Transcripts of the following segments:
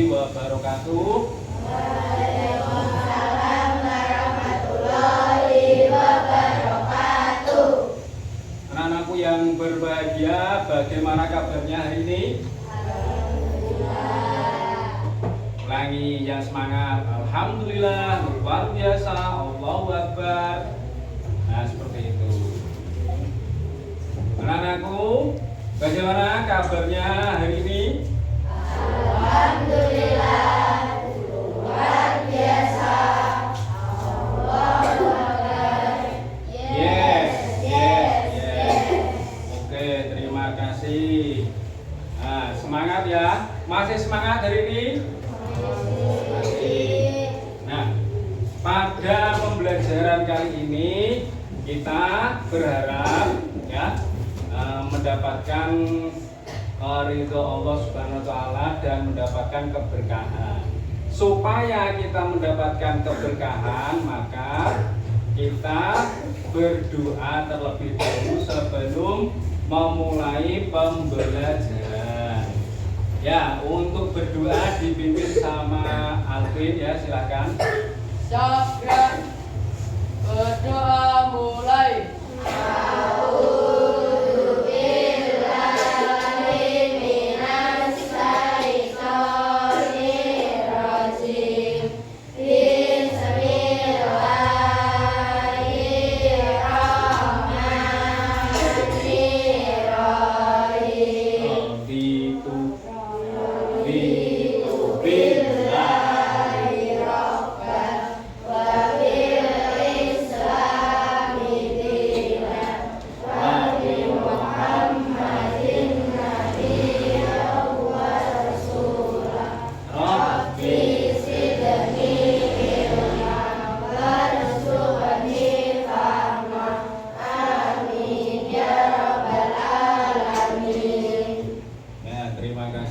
warahmatullahi wabarakatuh. Waalaikumsalam warahmatullahi wabarakatuh. Anak-anakku yang berbahagia, bagaimana kabarnya hari ini? Ulangi yang semangat. Alhamdulillah, luar biasa, Allahu Akbar. Nah, seperti itu. Anak-anakku, bagaimana kabarnya hari ini? Alhamdulillah, luar biasa, Allahu Akbar. Yes. Oke, terima kasih. Nah, semangat ya. Masih semangat hari ini? Nah, pada pembelajaran kali ini kita berharap ya mendapatkan ridho Allah Subhanahu wa taala dan mendapatkan keberkahan. Supaya kita mendapatkan keberkahan, maka kita berdoa terlebih dahulu sebelum memulai pembelajaran. Ya, untuk berdoa dipimpin sama Alvin ya, silakan. Siap, berdoa mulai.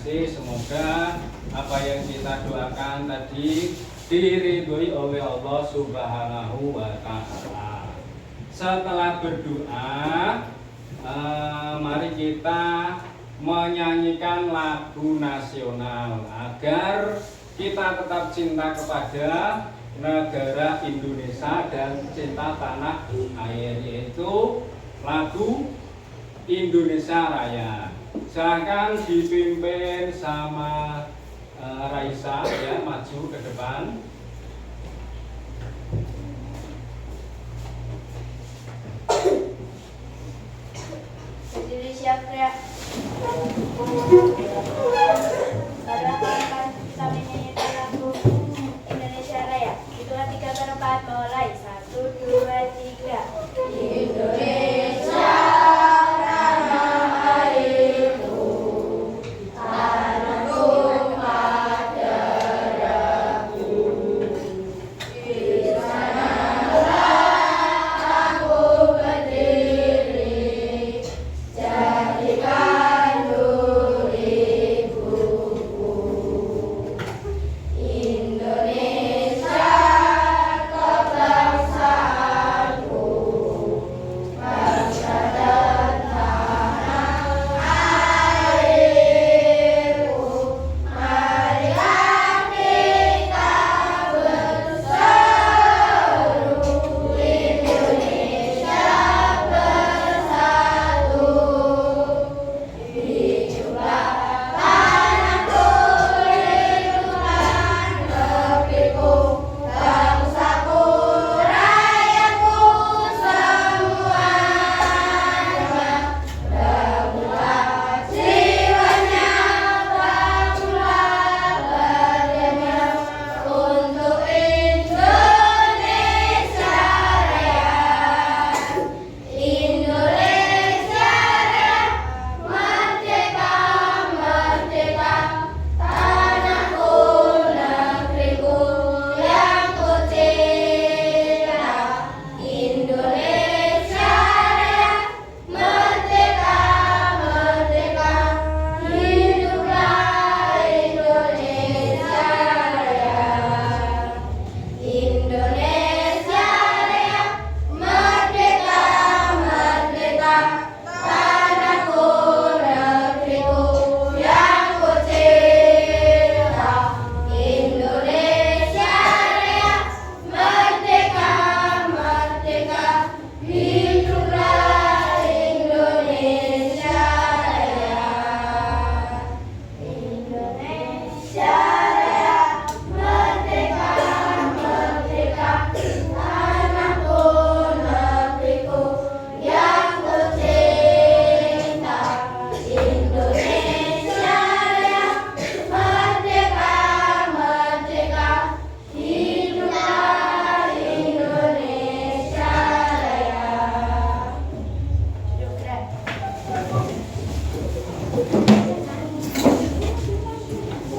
Semoga apa yang kita doakan tadi diridhoi oleh Allah Subhanahu wa taala. Setelah berdoa, mari kita menyanyikan lagu nasional agar kita tetap cinta kepada negara Indonesia dan cinta tanah air, yaitu lagu Indonesia Raya. Silahkan dipimpin sama Raisa ya, maju ke depan. Berdiri siap ya. Sekarang akan kita menyanyikan lagu Indonesia Raya. Itulah 3 4 mulai. 1 2 3. Indonesia Duri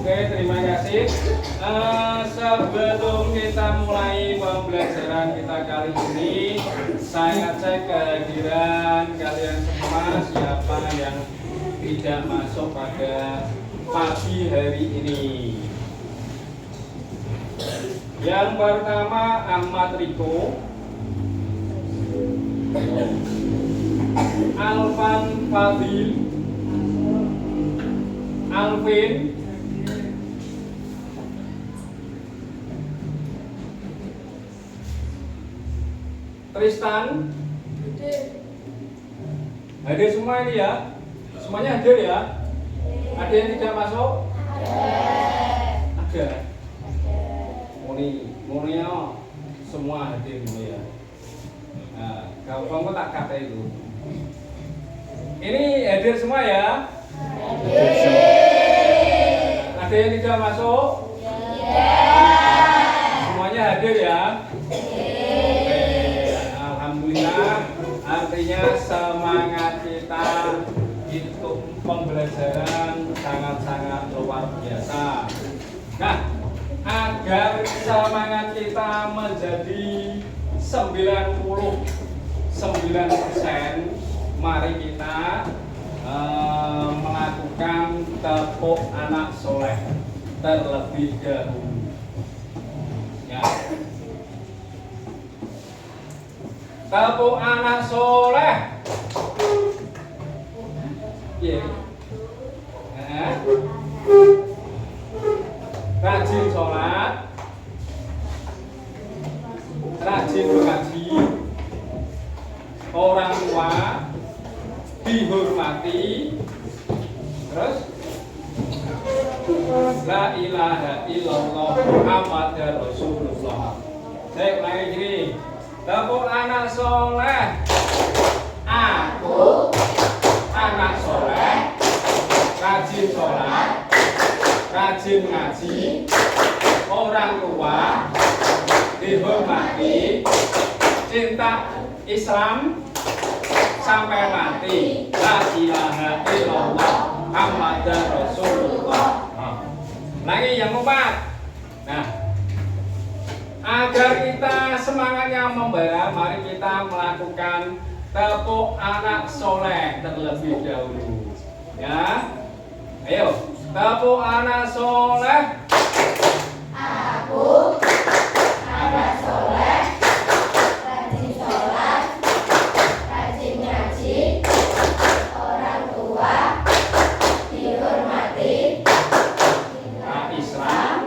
Oke, terima kasih. Sebelum kita mulai pembelajaran kita kali ini, saya cek kehadiran kalian semua siapa yang tidak masuk pada pagi hari ini. Yang pertama Ahmad Riko, Alvan Fadil, Alvin, Tristan. Hadir semua ini ya? Semuanya hadir ya? Ada yang tidak masuk? Ada. Murninya semua hadir ya. Nah, kalau kamu tak kata itu. Ini hadir semua ya? Ada yang tidak masuk? Semuanya hadir ya? Alhamdulillah, artinya semangat kita untuk pembelajaran sangat-sangat luar biasa. Nah, agar semangat kita menjadi 99%, mari kita melakukan tepuk anak soleh terlebih dahulu. Ya. Tepuk anak soleh. Yeah. Rajin sholat, rajin mengaji, orang tua dihormati, terus la ilaha illallah Muhammadar Rasulullah. Saya ulangi gini. Tepuk anak soleh. Aku anak soleh, rajin sholat, rajin ngaji, orang tua dihormati, cinta Islam sampai mati. La ilaha illallah Muhammadar Rasulullah. Lagi yang keempat. Nah, agar kita semangatnya membara, mari kita melakukan tepuk anak soleh terlebih dahulu. Ya, ayo tepuk anak soleh. Aku anak soleh, rajin sholat, rajin ngaji, orang tua dihormati, Islam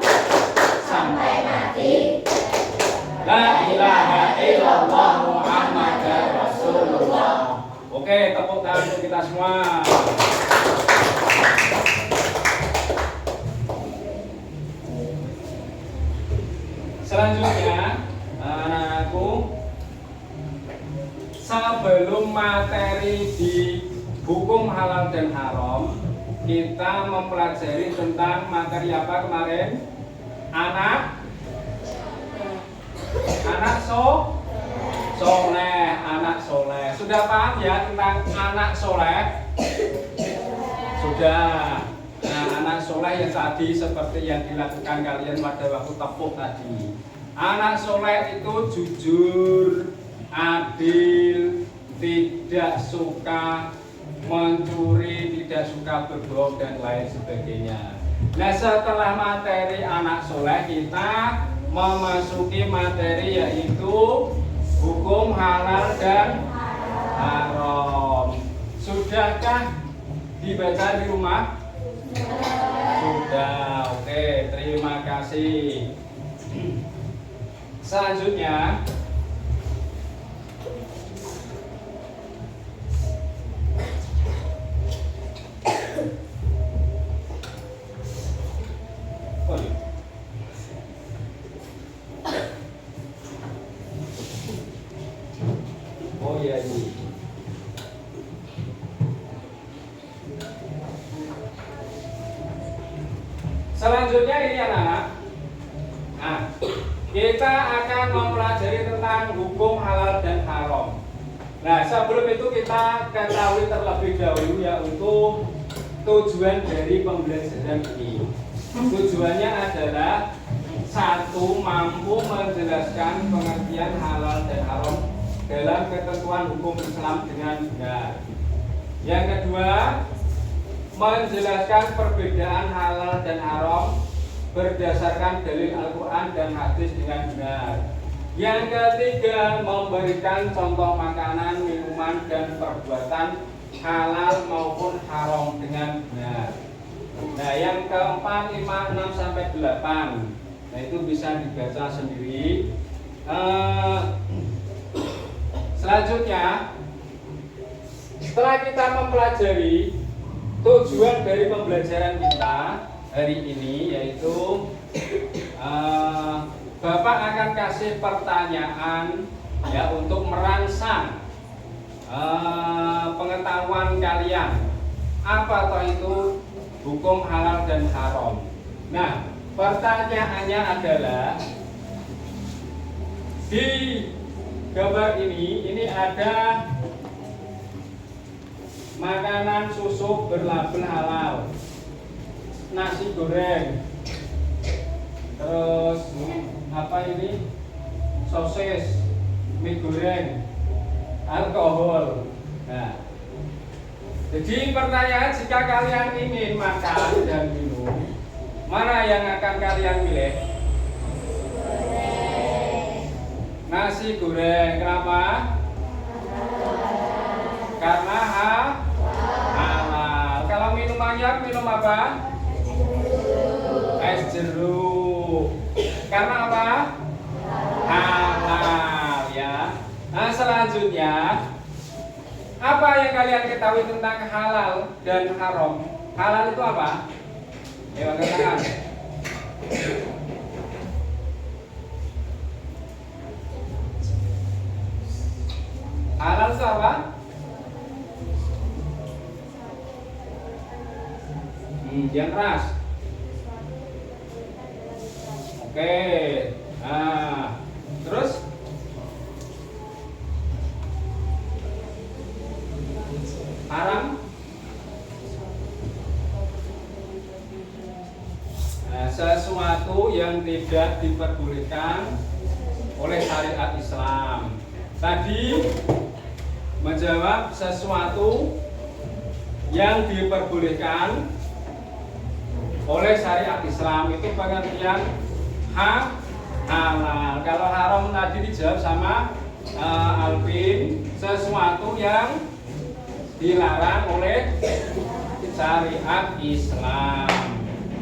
sampai mati. La ilaha illallah Muhammadar Rasulullah. Oke, tepuk tangan untuk kita semua. Selanjutnya, anakku, sebelum materi di hukum halal dan haram, kita mempelajari tentang materi apa kemarin? Anak soleh, anak soleh. Sudah paham ya tentang anak soleh? Sudah. Nah, anak soleh yang tadi seperti yang dilakukan kalian pada waktu tepuk tadi. Anak soleh itu jujur, adil, tidak suka mencuri, tidak suka berbohong dan lain sebagainya. Nah, setelah materi anak soleh, kita memasuki materi yaitu hukum halal dan haram. Sudahkah dibaca di rumah? Sudah. Oke, terima kasih. Selanjutnya, oh iya ini. Selanjutnya ini anak-anak. Nah, kita akan mempelajari tentang hukum halal dan haram. Nah, sebelum itu kita ketahui terlebih dahulu ya untuk tujuan dari pembelajaran ini. Tujuannya adalah satu, mampu menjelaskan pengertian halal dan haram dalam ketentuan hukum Islam dengan benar. Yang kedua, menjelaskan perbedaan halal dan haram berdasarkan dalil Al-Quran dan hadis dengan benar. Yang ketiga, memberikan contoh makanan, minuman, dan perbuatan halal maupun haram dengan benar. Nah, yang keempat, 5, 6, sampai 8. Nah, itu bisa dibaca sendiri. Selanjutnya, setelah kita mempelajari tujuan dari pembelajaran kita hari ini, yaitu Bapak akan kasih pertanyaan ya untuk merangsang pengetahuan kalian apa toh itu hukum halal dan haram. Nah, pertanyaannya adalah di gambar ini ada makanan susu berlabel halal, nasi goreng, terus apa ini, sosis, mie goreng, alkohol. Nah, jadi pertanyaan, jika kalian ingin makan dan minum, mana yang akan kalian pilih? Nasi goreng. Kenapa? Karena halal. Kalau minumannya minum apa? Es jeruk. Karena apa? Halal ya. Nah, selanjutnya, apa yang kalian ketahui tentang halal dan haram? Halal itu apa? Ayo angkat tangan. Halal itu apa? Yang keras. Oke. Nah, terus haram? Nah, sesuatu yang tidak diperbolehkan oleh syariat Islam. Tadi menjawab sesuatu yang diperbolehkan oleh syariat Islam, itu pengertian halal. Kalau haram tadi dijawab sama Alvin, sesuatu yang dilarang oleh syariat Islam.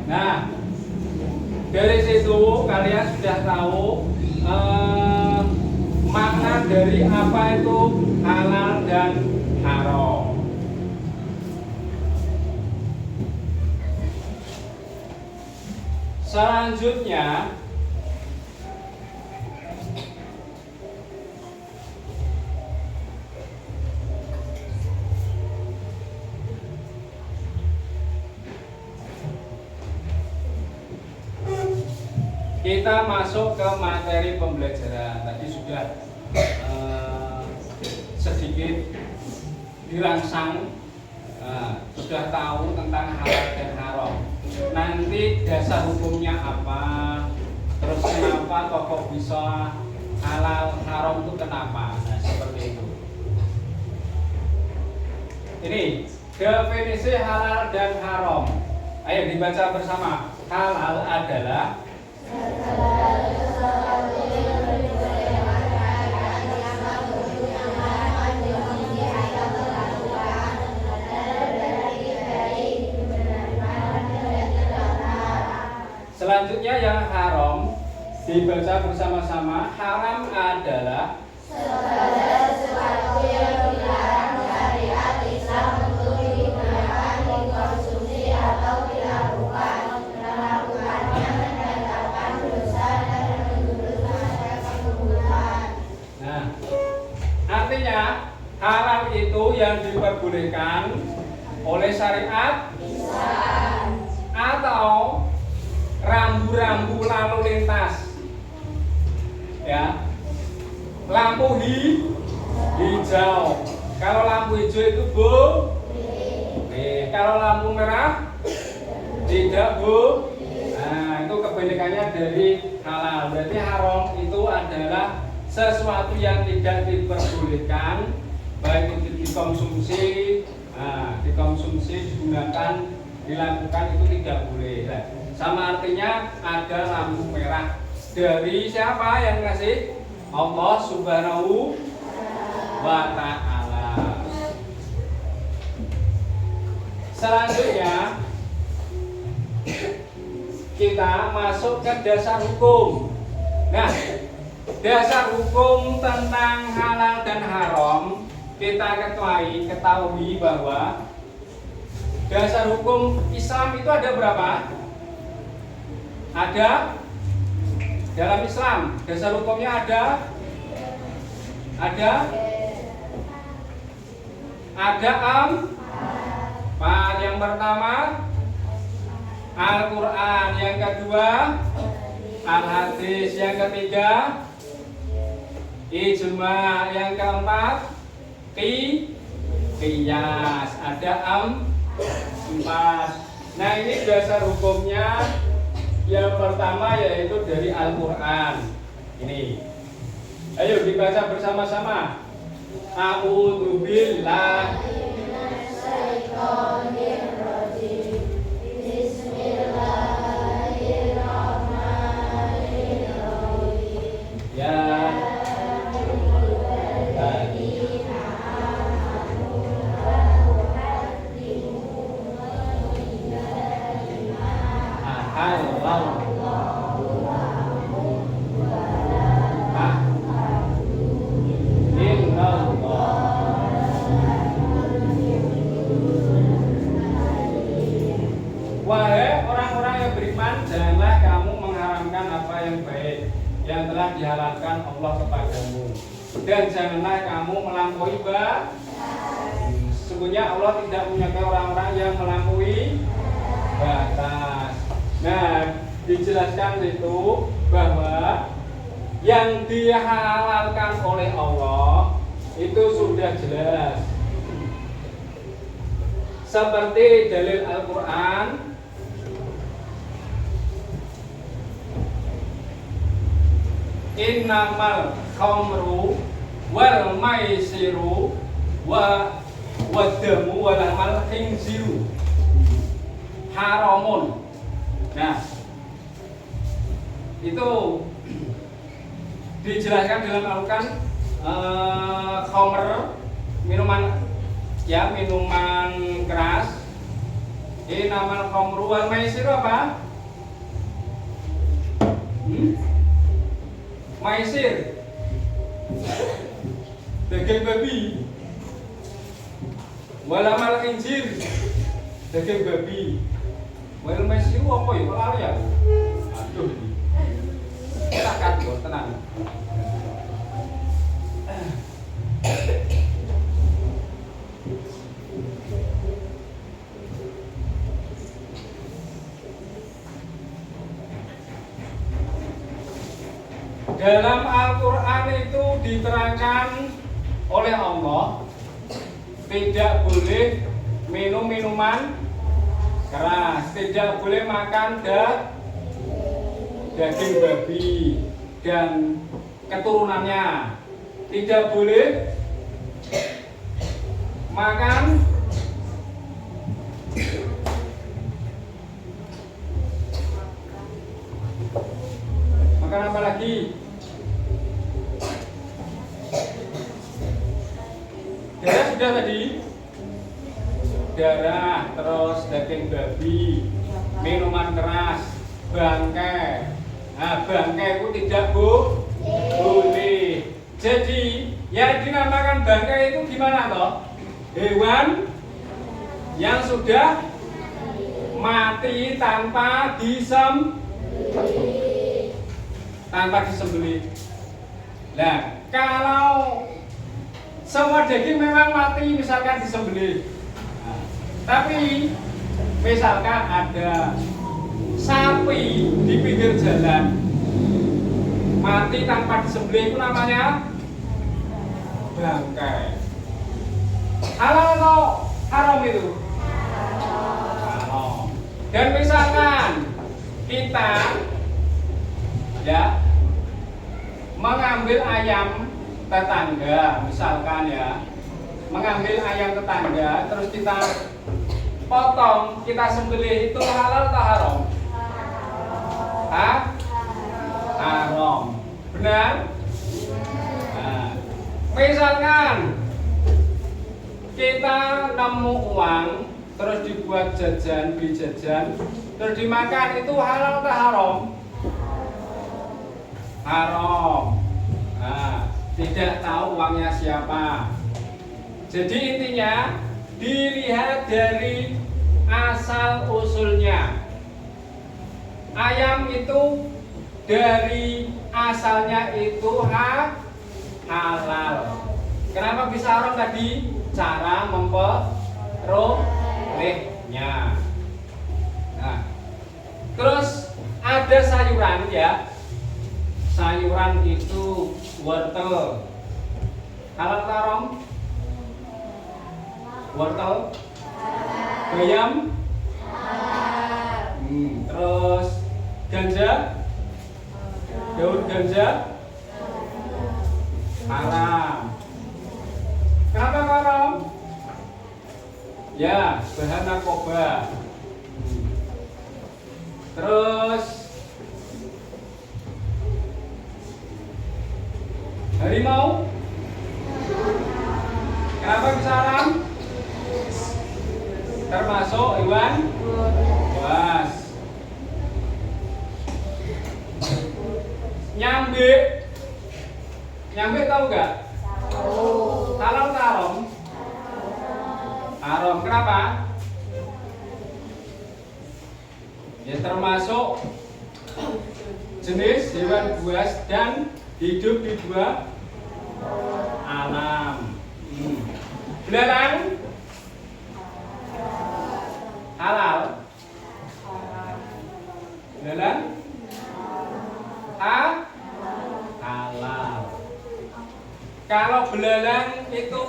Nah, dari situ kalian sudah tahu makna dari apa itu halal dan haram. Selanjutnya, kita masuk ke materi pembelajaran. Tadi sudah sedikit dirangsang, sudah tahu tentang halal dan haram. Nanti dasar hukumnya apa, terus kenapa kok bisa halal haram itu kenapa? Nah, seperti itu. Ini definisi halal dan haram. Ayo dibaca bersama. Halal adalah selanjutnya yang haram, dibaca bersama-sama. Haram adalah segala sesuatu yang dilarang syariat Islam untuk digunakan, dikonsumsi atau dilakukan. Melakukannya mendatangkan dosa dan menjuruskan keburukan. Nah, artinya halal itu yang diperbolehkan oleh syariat Islam atau rambu-rambu lalu lintas, ya, lampu hijau. Kalau lampu hijau itu boleh, kalau lampu merah tidak boleh. dari halal. Berarti haram itu adalah sesuatu yang tidak diperbolehkan, baik itu dikonsumsi, digunakan, dilakukan itu tidak boleh. Nah, sama artinya ada lampu merah dari siapa yang kasih? Allah Subhanahu wa Ta'ala. Selanjutnya kita masuk ke dasar hukum. Nah, dasar hukum tentang halal dan haram kita ketahui bahwa dasar hukum Islam itu ada berapa? Ada dalam Islam dasar hukumnya ada empat. Yang pertama Al-Quran, yang kedua Al-Hadis, yang ketiga Ijma, yang keempat Qiyas. Ada empat. Nah, ini dasar hukumnya. Yang pertama yaitu dari Al-Quran. Ini, ayo dibaca bersama-sama. A'udzu billahi minasyaitonirrajim. Bismillahirrahmanirrahim. Ya Wahai orang-orang yang beriman, janganlah kamu mengharamkan apa yang baik yang telah dihalalkan Allah kepadamu, dan janganlah kamu melampaui batas. Sesungguhnya Allah tidak menyukai orang-orang yang melampaui batas. Nah, dijelaskan itu bahwa yang dihalalkan oleh Allah itu sudah jelas. Seperti dalil Al-Quran, innamal khamru wal maisiru wadamu walamal khinziru haramun. Nah, itu dijelaskan dalam Al-Quran. Khamr, minuman keras. Innamal khamru wal maisiru apa? Maisir, daging babi. Walamal khinzir, daging babi. Wal maisiru apa ya? Lali ya? Aduh, kita kacau, tenang. Dalam Al-Quran itu diterangkan oleh Allah tidak boleh minum minuman keras, tidak boleh makan daging babi dan keturunannya, tidak boleh makan apa lagi? Darah sudah tadi. Darah, terus daging babi, minuman keras, bangkai. Nah, bangkai itu tidak boleh. Jadi, yang dinamakan bangkai itu gimana toh? Hewan yang sudah mati tanpa disembelih. Nah, kalau semua daging memang mati misalkan disembelih, tapi misalkan ada sapi di pinggir jalan mati tanpa disembelih, itu namanya bangkai. Halal atau haram itu? Halal. Dan misalkan kita ya, mengambil ayam tetangga, misalkan ya, mengambil ayam tetangga, terus kita potong, kita sembelih, itu halal atau haram? Hah? Haram. Benar? Nah, misalkan kita nemu uang, terus dibuat jajan, beli jajan, terus dimakan, itu halal atau haram? Haram. Nah, tidak tahu uangnya siapa. Jadi intinya dilihat dari asal usulnya. Ayam itu dari asalnya itu halal. Kenapa bisa haram tadi? Cara memperolehnya. Nah, terus ada sayuran ya. Sayuran itu wortel. Halal atau haram? Wortel? Bayam? Terus ganja? Daun ganja? Haram. Kenapa haram? Ya, bahan narkoba. Terus harimau? Kenapa bisa haram? Termasuk hewan buas. Nyambe. Nyambe tahu nggak? Halal atau haram? Haram. Kenapa? Ya termasuk jenis hewan buas dan hidup di dua alam. Belalang halal. Belalang halal. Kalau belalang itu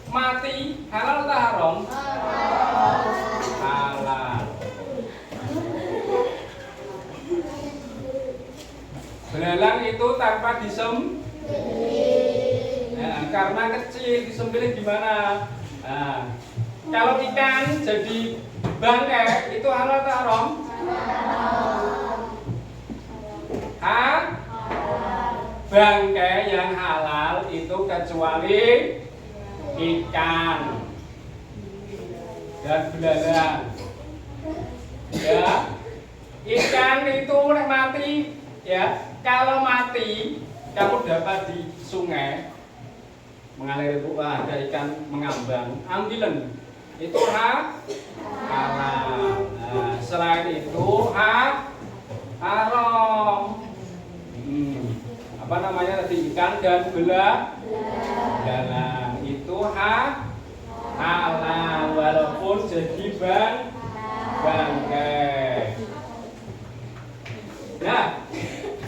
mati, halal atau haram? Halal. Belalang itu tanpa disembelih. Nah, karena kecil, disembelih gimana? Nah, kalau ikan jadi bangkai itu halal atau haram? Bangkai yang halal itu kecuali ikan dan belalang. Ya, ikan itu mati, ya. Kalau mati, kamu dapat di sungai mengalir ada ikan mengambang, ambilan itu halal. Nah, selain itu haram. Apa namanya tadi, ikan dan belalang itu halal walaupun jadi bangkai. Nah,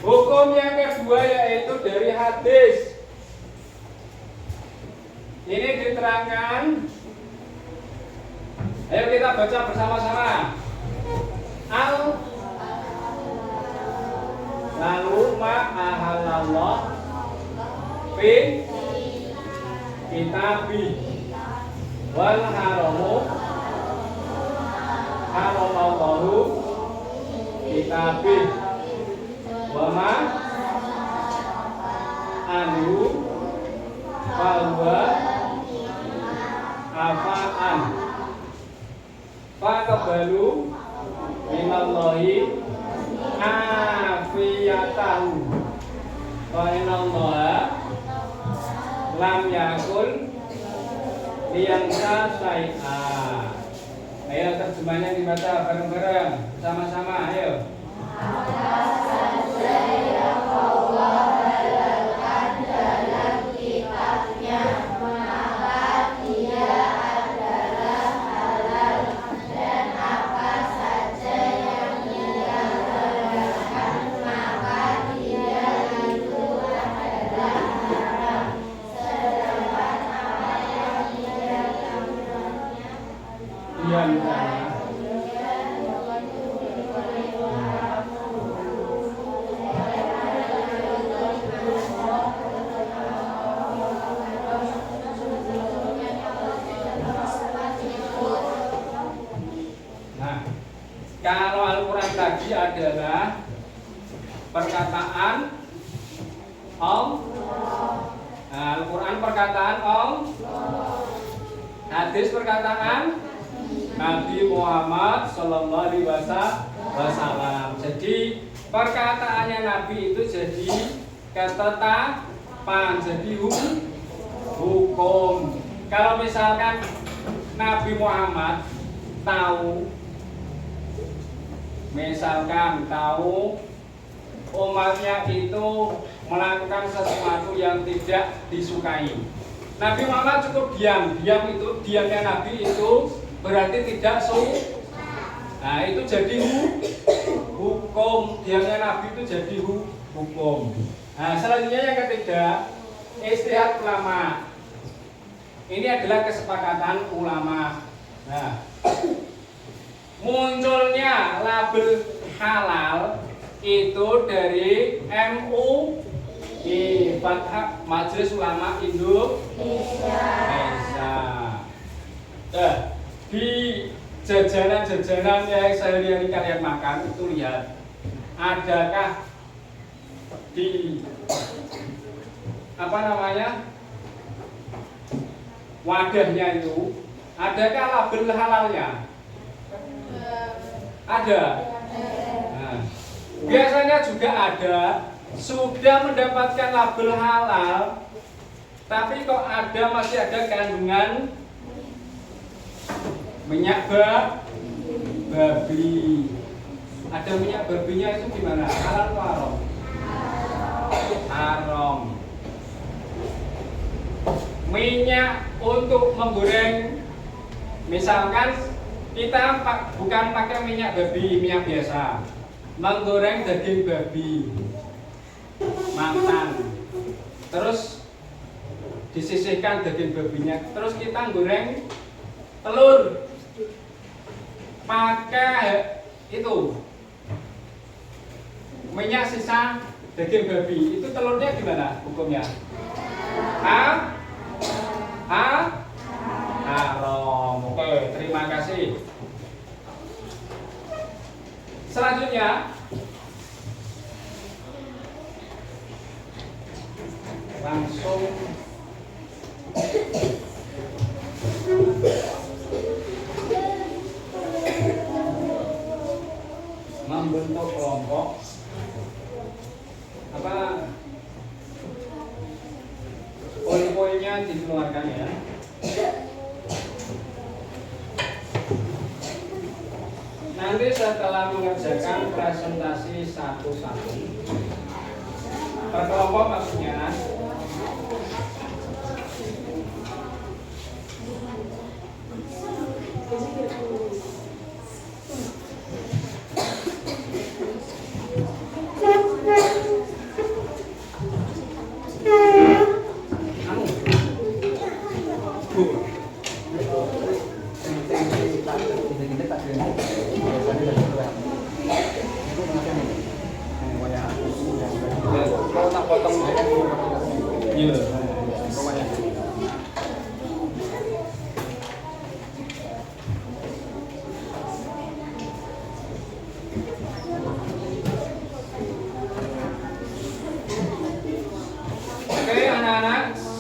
hukum yang kedua yaitu dari hadis. Ini diterangkan. Ayo kita baca bersama-sama. Lalu ma'ahalallah fi kitabi wal haramu haramallahu kitabi wa ma anhu fahuwa afa'an faqabalu minallahi afiyatahu wa innallaha lam yakul liyansa syai'a. Ayo terjemahnya dibaca bareng-bareng sama-sama, ayo. Al-Quran tadi adalah perkataan Allah. Nah, Al-Quran perkataan Allah, hadis perkataan Nabi Muhammad Sallallahu Alaihi Wasallam. Jadi perkataannya Nabi itu jadi ketetapan, jadi hukum. Kalau misalkan Nabi Muhammad tahu umatnya itu melakukan sesuatu yang tidak disukai, Nabi Muhammad cukup diam. Diamnya Nabi itu berarti tidak suka. Nah, itu jadi hukum. Diamnya Nabi itu jadi hukum. Nah, selanjutnya yang ketiga, ijtihad ulama. Ini adalah kesepakatan ulama. Nah, munculnya label halal itu dari MUI, Majelis Ulama Indonesia. Di jajanan-jajanan yang sehari-hari kalian makan itu lihat, adakah di wadahnya itu adakah label halalnya? Ada. Nah, biasanya juga ada sudah mendapatkan label halal, tapi kok masih ada kandungan minyak babi. Ada minyak babinya itu gimana? Halal atau haram? Haram. Minyak untuk menggoreng, misalkan kita bukan pakai minyak babi, minyak biasa, menggoreng daging babi matang, terus disisihkan daging babinya, terus kita goreng telur pakai itu minyak sisa daging babi, itu telurnya gimana hukumnya? Haram. Oke, terima kasih. Selanjutnya langsung membentuk kelompok poin-poinnya dikeluarkan ya. Nanti setelah mengerjakan presentasi satu-satu per kelompok maksudnya,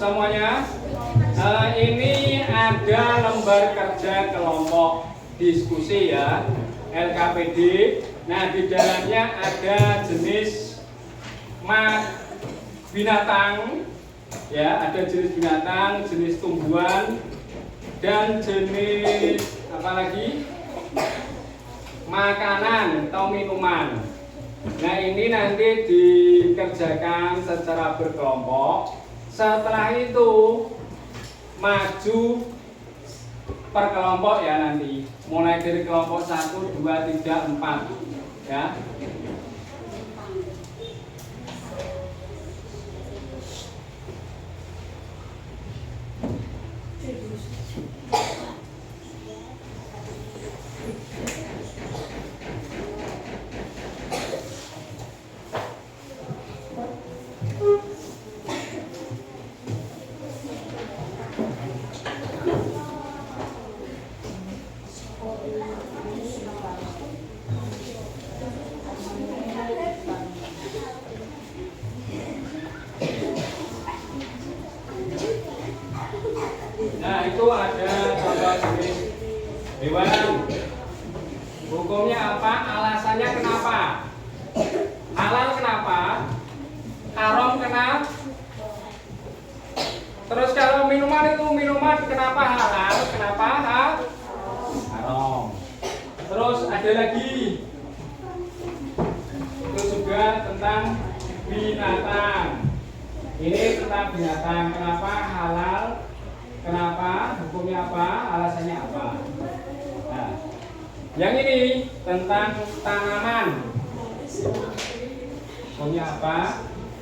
semuanya, ini ada lembar kerja kelompok diskusi ya, LKPD. Nah, di dalamnya ada jenis binatang ya, ada jenis binatang, jenis tumbuhan, dan jenis apalagi makanan atau minuman. Nah, ini nanti dikerjakan secara berkelompok. Setelah itu maju per kelompok ya, nanti mulai dari kelompok 1, 2, 3, 4 ya. kenapa? Alasannya kenapa? Halal kenapa? Haram kenapa? Terus kalau minuman itu minuman kenapa halal? Kenapa haram? Terus ada lagi. Itu juga tentang binatang. Ini tentang binatang. Kenapa halal? Kenapa? Hukumnya apa? Alasannya apa? Nah, yang ini tentang tanaman. Hukumnya apa?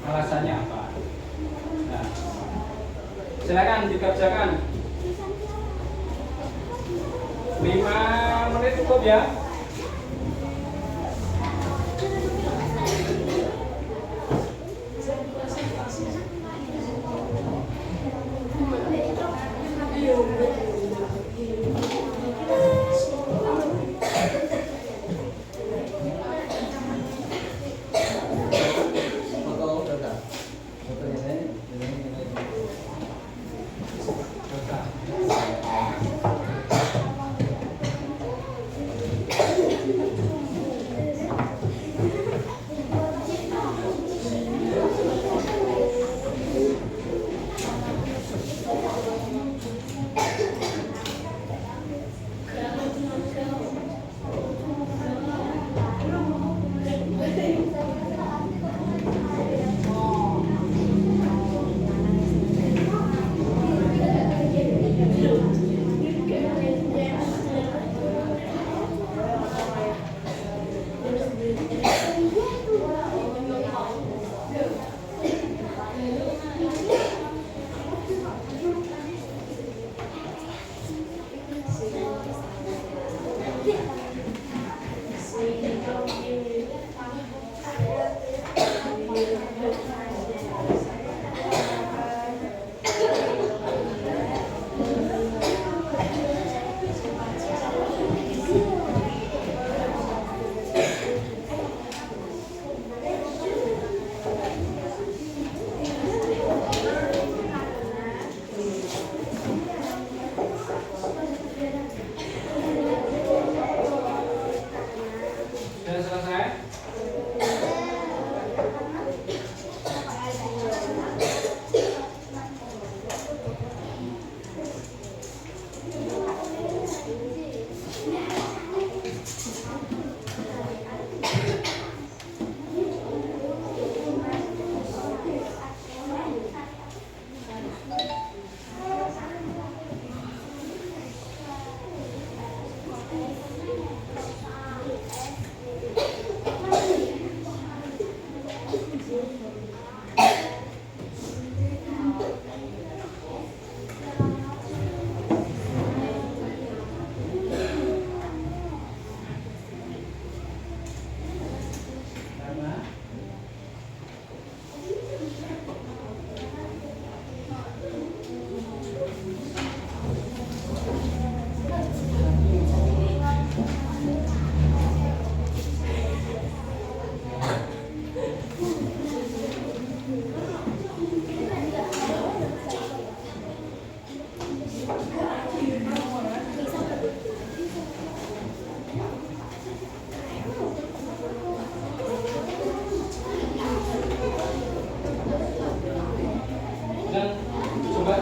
Alasannya apa? Nah, silakan dikerjakan. 5 menit cukup ya.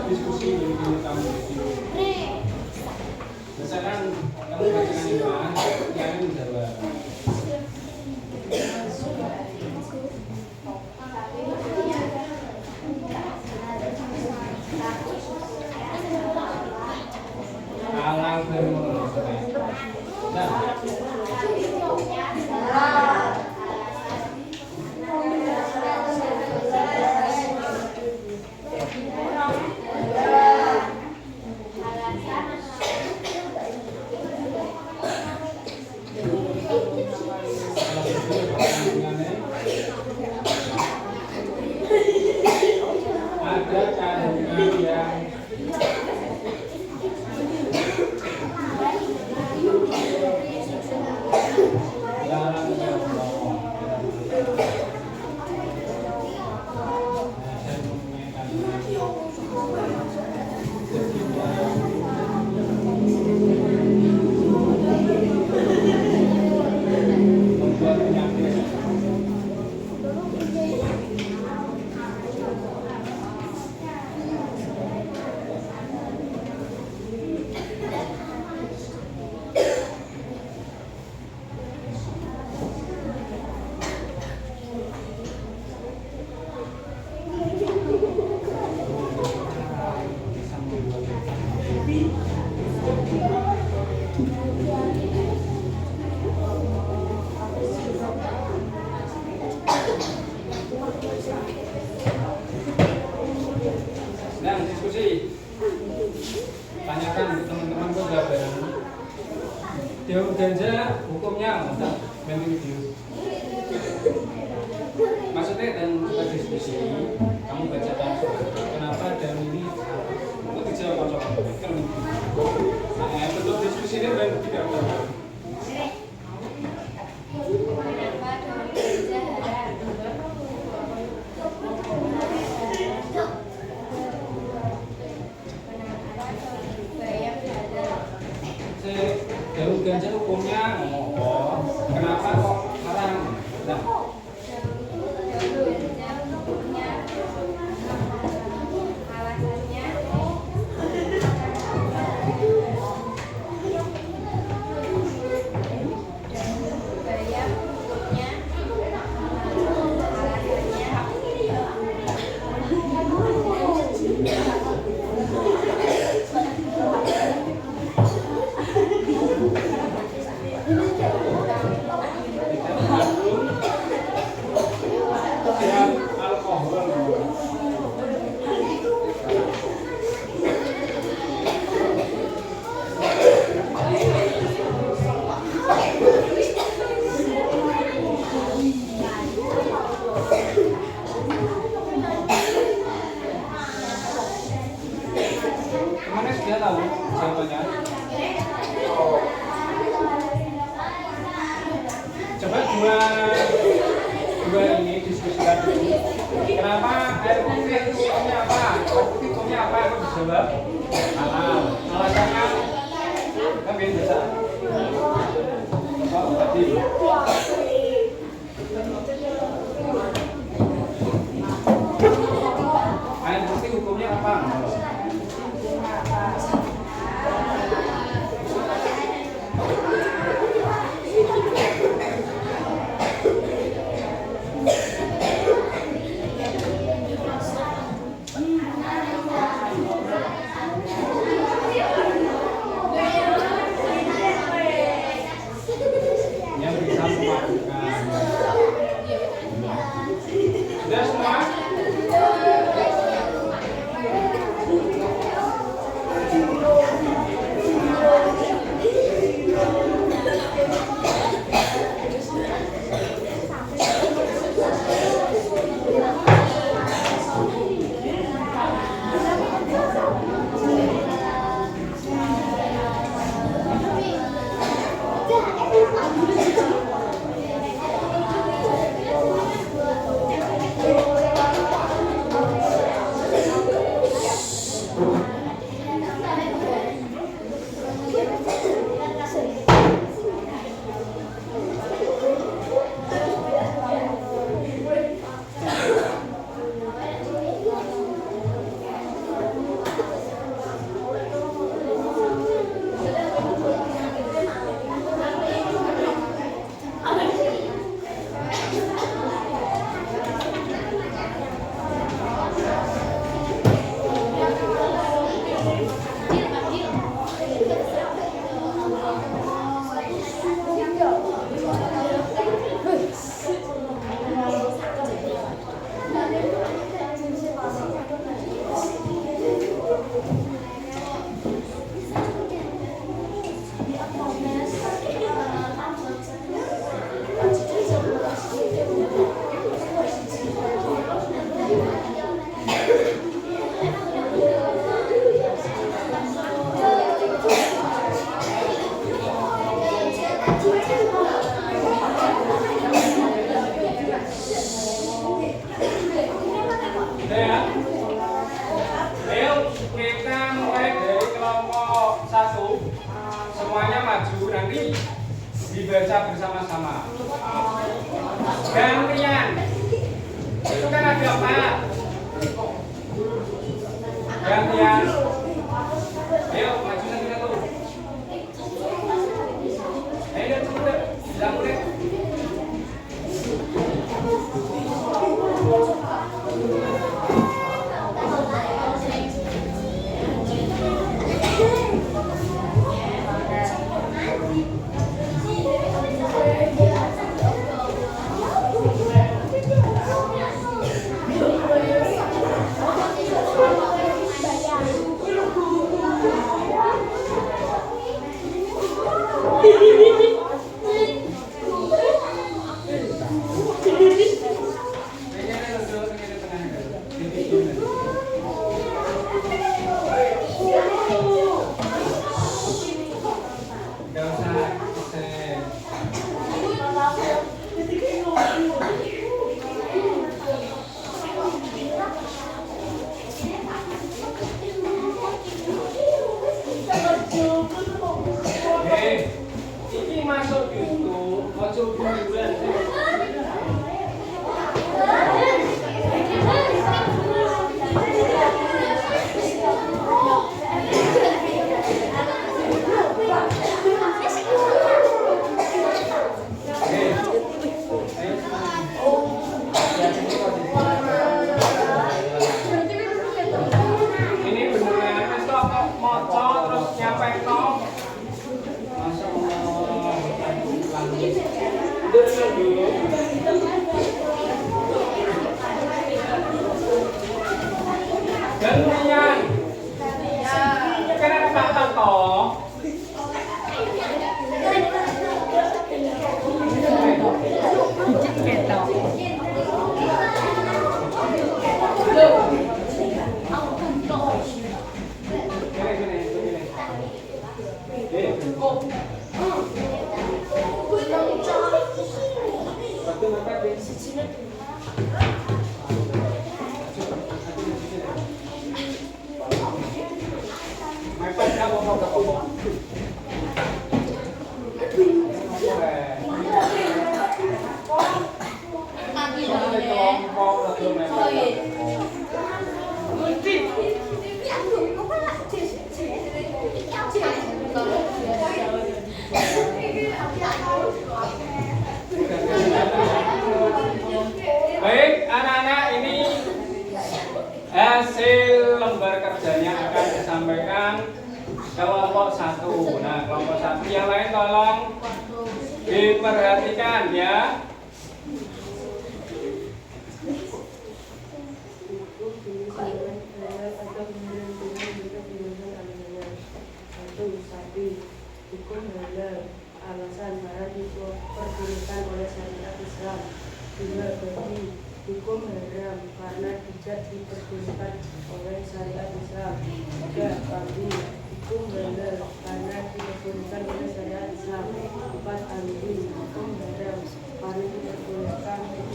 diskusi dengan kamu di sini. Misalkan kamu bacakan lima, yang menjawab. Alang bermula. Nah. ganja hukumnya main video. Maksudnya dan kita diskusi, kamu bacakan kenapa daun ini aku dijawab kocok kan bentuk diskusi ini dan tidak tahu. Kenapa daun ganja haram? Daun ganja hukumnya kenapa kok haram? Nah, kemana sudah tahu jawabannya? Coba dua ini diskusikan dulu. Kenapa air putih itu hukumnya apa? Air putih hukumnya apa? Aku bisa jawab. Halal. Alasannya kan biasa. Bapak tadi. Air putih hukumnya apa? Yang bisa memadukan. Sudah semua? Dibaca bersama-sama. Gantian. Itu kan ada 4. Gantian. Ayo maju nanti tuh. Ayo cepet. Jangan mulai. Ini masuk YouTube, ojo buruan. Ini beneran wis kok maca terus nyampe tok. Masyaallah. Dan lumayan. Kenapa tak toh? Baik, anak-anak, ini hasil lembar kerjanya akan disampaikan kelompok 1. Nah, kelompok 1 yang lain tolong diperhatikan ya. Hukum halal, alasan haram diperbolehkan oleh syariat Islam. 2. Bagi hukum haram karena tidak diperbolehkan oleh syariat Islam. 3. Bagi hukum halal karena diperbolehkan oleh syariat Islam. 4. Anti hukum haram karena diperbolehkan Islam.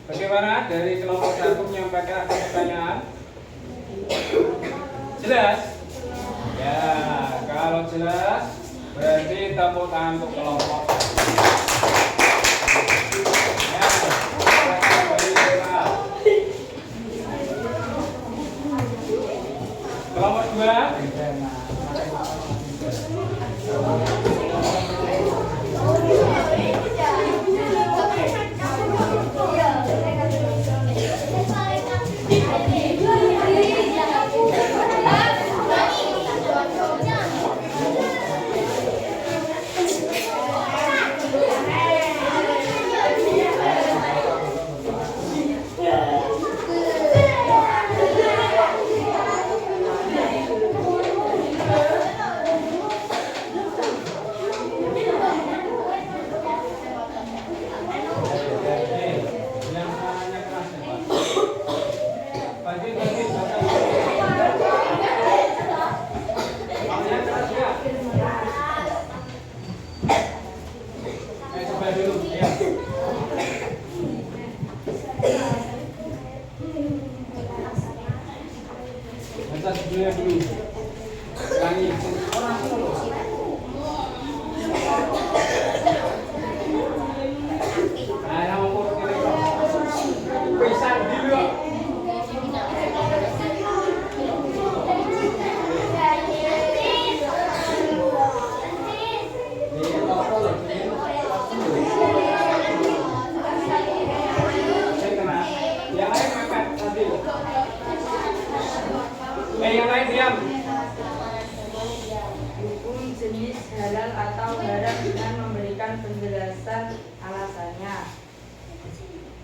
Bagaimana dari kelompok 1 menyampaikan pertanyaan? Jelas? Ya, kalau jelas berarti tepuk tangan untuk kelompok. Ya, kelompok 2. Yang lain diam. Hukum jenis halal atau haram dengan memberikan penjelasan alasannya.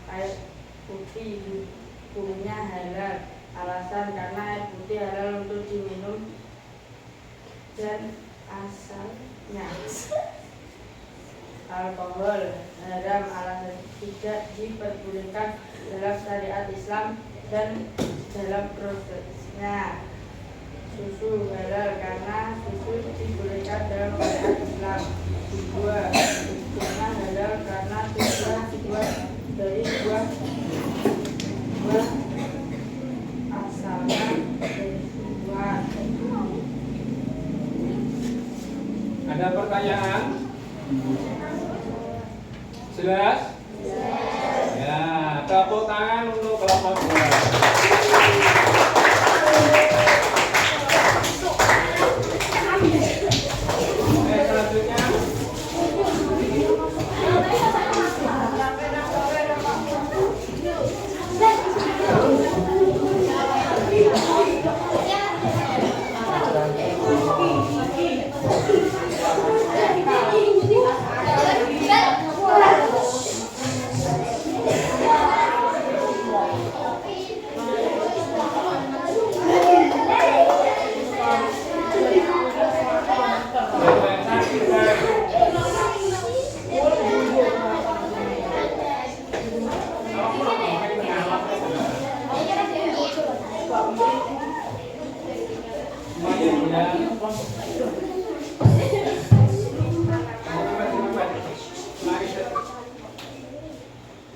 Air putih hukumnya halal, alasan karena air putih halal untuk diminum dan asalnya. Alkohol haram, alasan tidak diperbolehkan dalam syariat Islam dan dalam prosesnya. susu halal karena susu dibolehkan dalam syariat Islam. 2. Kurma halal karena dibuat dari buah asalnya dari tumbuhan. Ada pertanyaan? Jelas? Ya, tepuk tangan untuk kelompok 2. Selanjutnya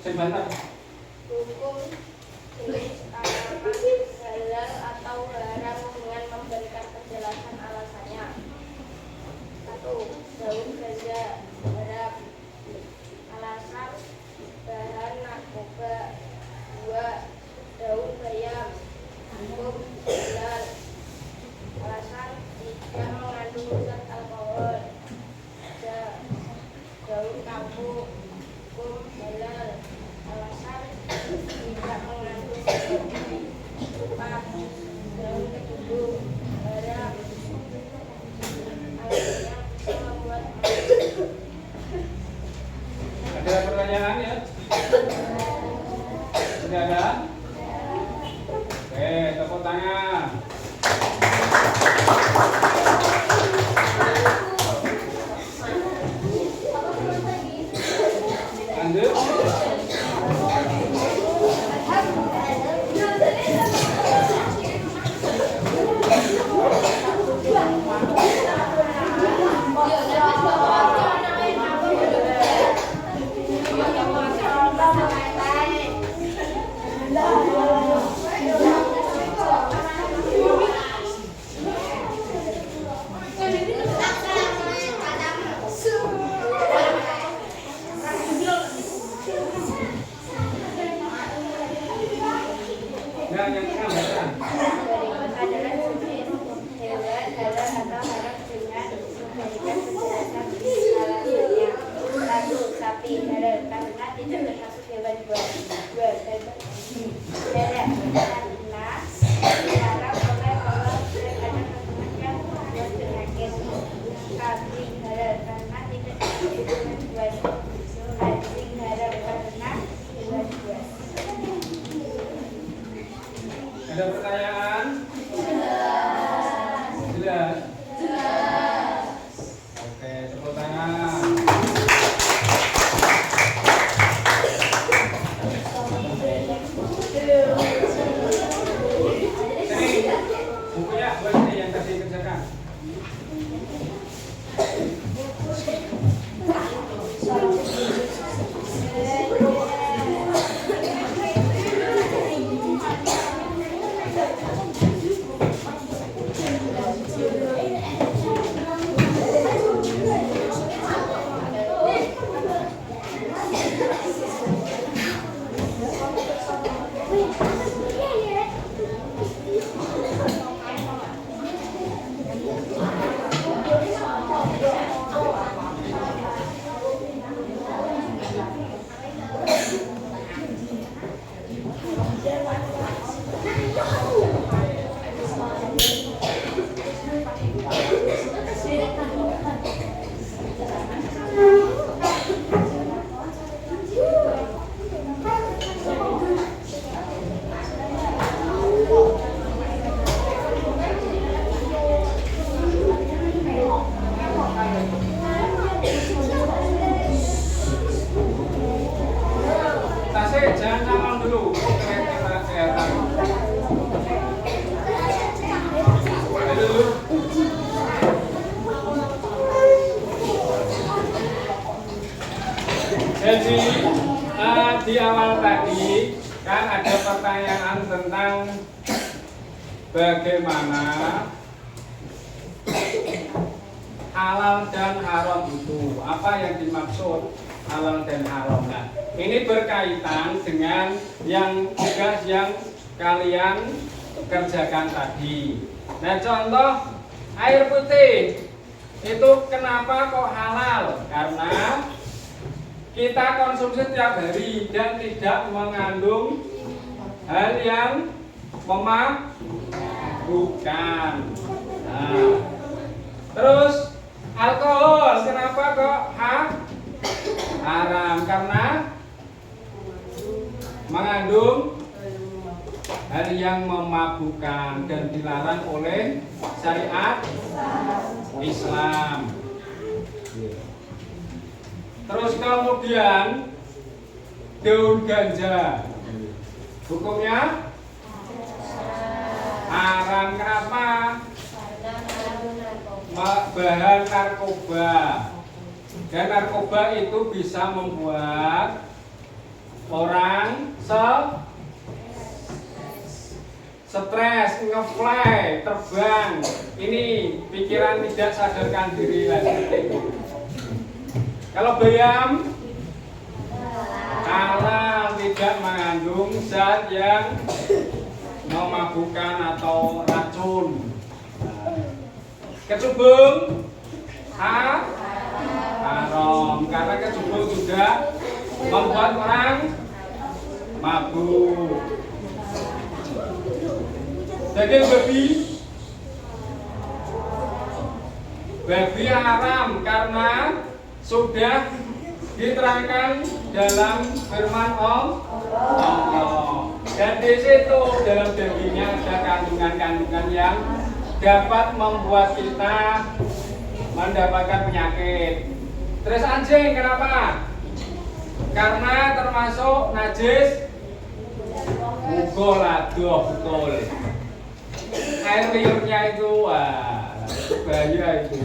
sebentar. Hukum jenis tanaman halal atau haram dengan memberikan penjelasan alasannya. 1. Daun ganja haram. Alasan bahan narkoba. 2. Daun bayam hukum halal. Alasan tidak mengandung zat alkohol. 3. Daun kambu hukum halal. Alasan di awal tadi kan ada pertanyaan tentang bagaimana halal dan haram itu, apa yang dimaksud halal dan haram. Nah, ini berkaitan dengan yang tugas yang kalian kerjakan tadi. Nah, contoh air putih itu kenapa kok halal? Karena kita konsumsi tiap hari dan tidak mengandung hal yang memabukkan. Nah, terus alkohol kenapa kok haram? Karena mengandung hal yang memabukkan dan dilarang oleh syariat Islam. Terus kemudian daun ganja hukumnya haram. Kenapa? Bahan narkoba, dan narkoba itu bisa membuat orang stres, ngefly, terbang. Ini pikiran tidak sadarkan diri lagi. Kalau bayam halal, tidak mengandung zat yang memabukkan atau racun. Kecubung haram, karena kecubung juga membuat orang mabuk. Daging babi haram karena sudah diterangkan dalam firman Allah. Dan di situ dalam dagingnya ada kandungan-kandungan yang dapat membuat kita mendapatkan penyakit. Terus anjing kenapa? Karena termasuk najis mugoladoh, betul. Air liurnya itu bahaya, itu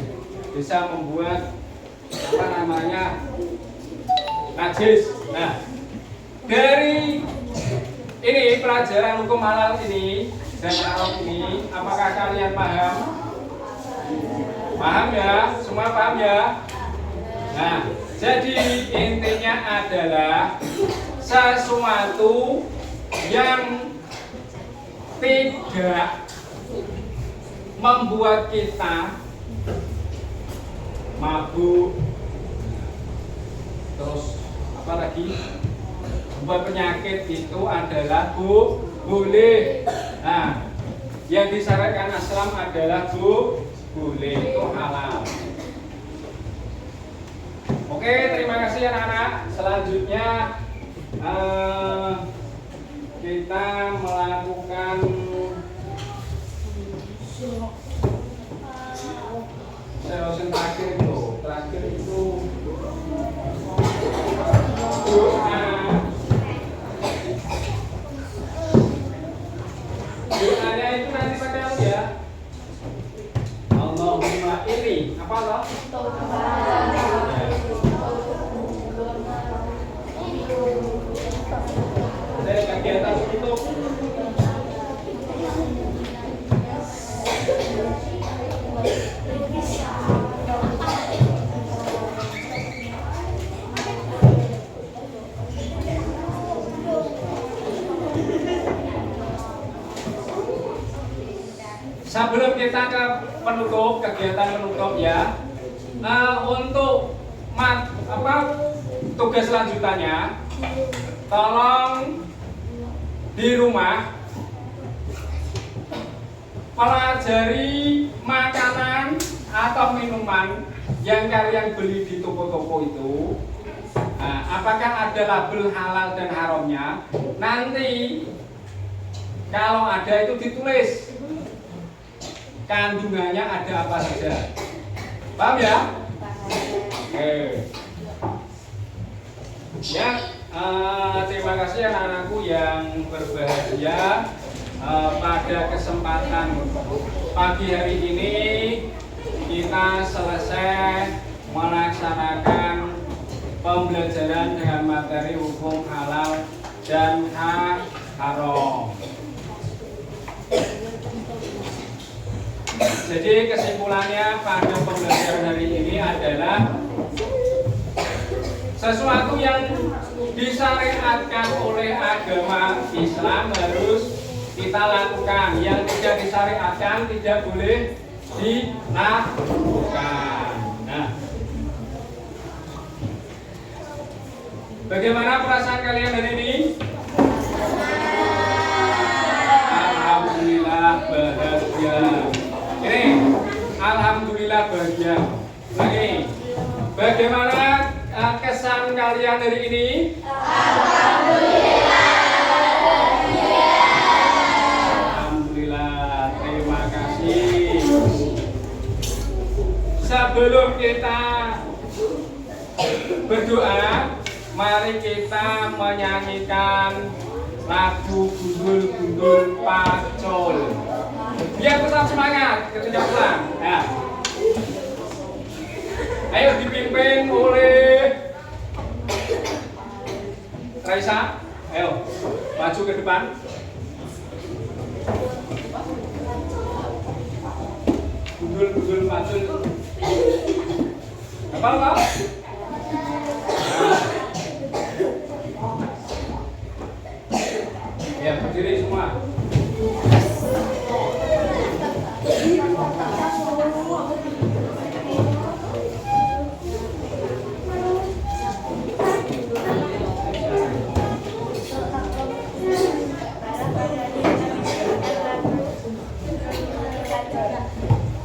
bisa membuat apa namanya najis. Nah, dari ini pelajaran hukum halal ini dan haram ini, apakah kalian paham? Paham ya? Semua paham ya? Nah, jadi intinya adalah sesuatu yang tidak membuat kita mabuk, terus apa lagi, membuat penyakit, itu adalah boleh. Nah, yang disyaratkan Islam adalah boleh, itu halal. Oke, terima kasih anak-anak. Selanjutnya kita melakukan terakhir itu doa. Doanya itu nanti pakai apa ya? Allahumma ini apa loh? Dari kegiatan itu sebelum kita ke penutup, kegiatan penutup ya, untuk tugas selanjutnya, tolong di rumah pelajari makanan atau minuman yang kalian beli di toko-toko itu. Nah, apakah ada label halal dan haramnya? Nanti kalau ada itu ditulis kandungannya ada apa saja. Paham ya? Oke. Ya, terima kasih anak-anakku yang berbahagia. Pada kesempatan pagi hari ini kita selesai melaksanakan pembelajaran dengan materi hukum halal dan haram. Jadi kesimpulannya pada pembelajaran hari ini adalah sesuatu yang disyariatkan oleh agama Islam harus kita lakukan, yang tidak disyariatkan tidak boleh dilakukan. Nah, bagaimana perasaan kalian hari ini? Alhamdulillah bahagia. Ini, alhamdulillah bahagia. Lagi, bagaimana kesan kalian hari ini? Alhamdulillah, terima kasih. Sebelum kita berdoa, mari kita menyanyikan lagu Gundul-Gundul Pacul. Biar tetap semangat ketika pulang. Ya. Ayo dipimpin oleh Raisa. Ayo maju ke depan. Gundul-gundul Pacul. Apa? Ya, berdiri semua.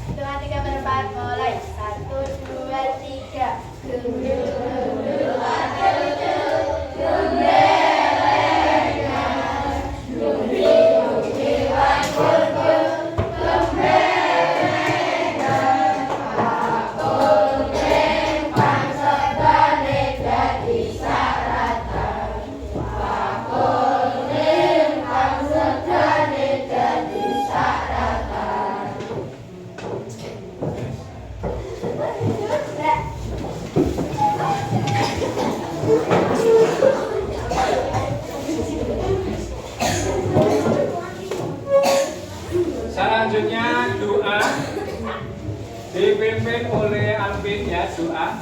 Hitungan 3 berempat mulai. 1, 2, 3. Gundul-gundul Pacul, Selanjutnya doa dipimpin oleh Alvin ya, doa.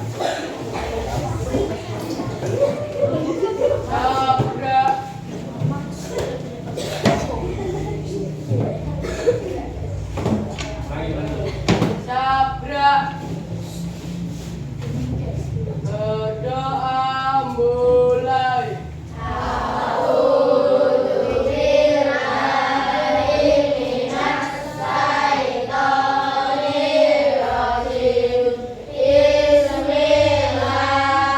Sabra berdoa mulai. Bismillah.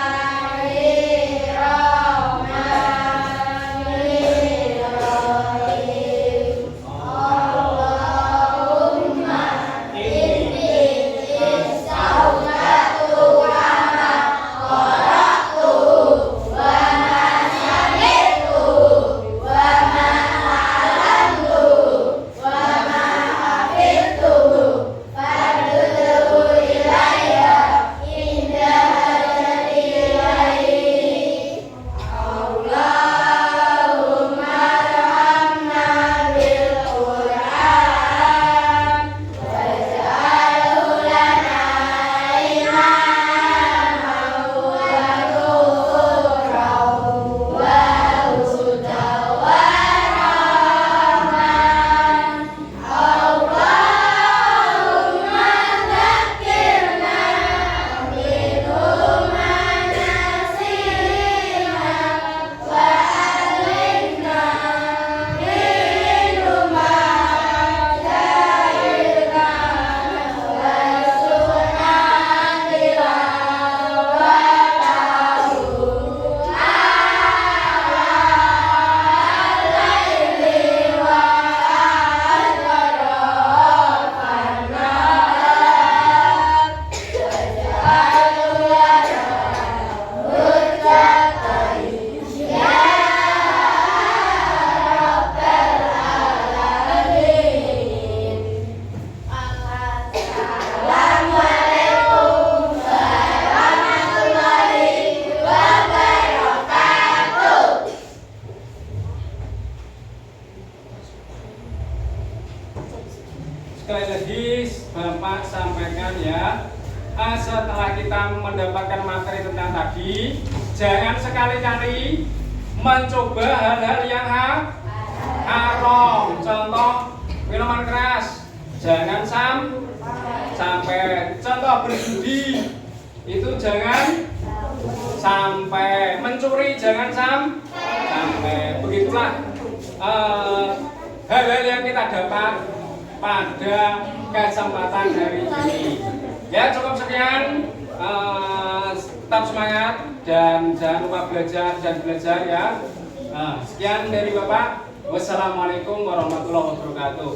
Bapak sampaikan ya. Setelah kita mendapatkan materi tentang tadi, jangan sekali-kali mencoba hal-hal yang haram. Contoh minuman keras, jangan sampai. Contoh berjudi, itu jangan sampai. Mencuri jangan sampai. Begitulah hal-hal yang kita dapat pada kesempatan hari ini. Ya, cukup sekian. Tetap semangat dan jangan lupa belajar ya. Sekian dari Bapak. Wassalamualaikum warahmatullahi wabarakatuh.